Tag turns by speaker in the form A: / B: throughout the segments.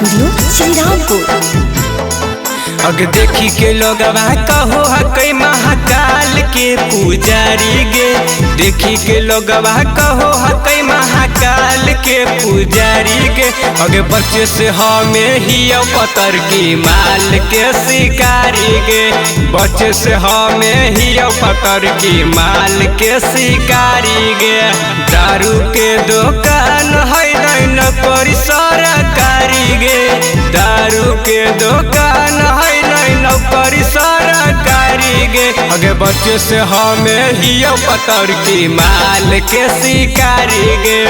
A: Studio Shrirampur.
B: अग देखी के लोगवा कहो हकई महाकाल के पुजारी गे। देखी के लोगवा कहो हकई महाकाल के पुजारी गे। अगे बच्चे से हमें ही पतर की माल के शिकारी गे। बच्चे से हमें ही पतर की माल के शिकारी गे। दारू के दुकान है न करी सरकारी गे। दारू के दुकान है नौकरी सरकारी गे। अगे बच्चे से हमें ही पतर की माल के शिकारी गे।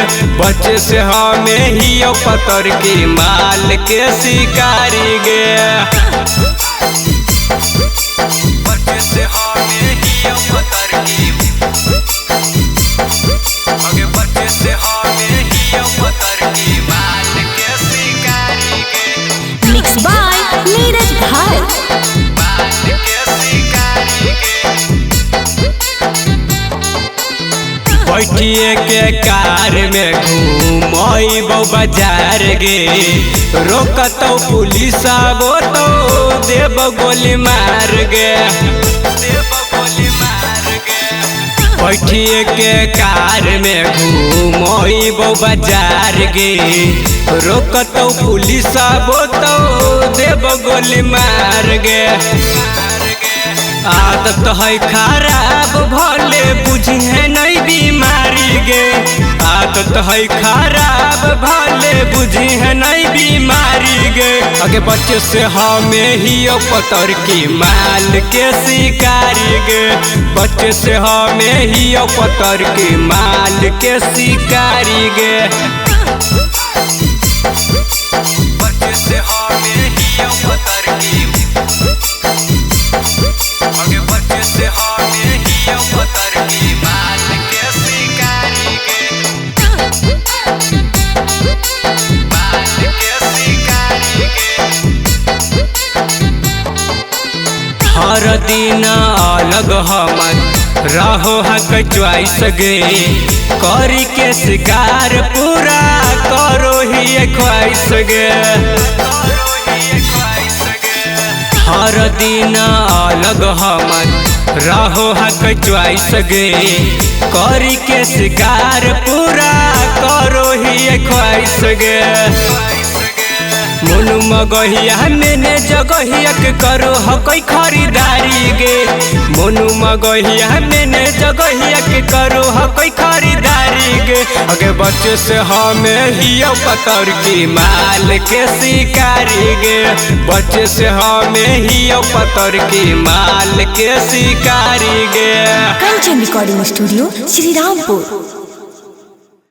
B: बच्चे से हमें ही पतर की माल के शिकारी गे। बच्चे से हमें ही पतर की अगे बच्चे से हमें ही पतर की माल के शिकारी गे।
A: मिक्स बाय नीरज भाई।
B: बैठिए के कार में घूमो बाजार गे। रोकतो पुलिस आबो तो देव गोली मार गे। बैठिए के कार में घूमो बाजार गे। रोकतो पुलिस आबो तो देव गोली मार गे। आदत है खराब भले बुझे नहीं बीमारी गे। आदत है खराब भले बुझे नहीं बीमारी गे। अगे बच्चे से हमें ही पतर की माल के शिकारी गे। बच्चे से हमें ही पतर की माल के शिकारी गे। बच्चे से हमें ही पतर की अगे बच्चे से हमें ही पतर की माल के शिकारी गे। माल के शिकारी गे। हर दिन अलग हमन रहो हक च्वाइस गे। करी के शिकार पूरा करो ही ख्वाइश गे। हर दिन अलग हमन रहो हक च्वाइस गे। करी के शिकार पूरा करो ही ख्वाइश गे। मोनू मगहिया मैंने जगहिया के करो हकई खरीदारी गे। मोनू मगहिया मैंने जगहिया के करो हकई खरीदारी गे। अगे बच्चे से हमें ही पतर की माल के शिकारी गे। बच्चे से हमें ही पतर की माल के शिकारी गे।
A: Kanchan recording studio Shrirampur.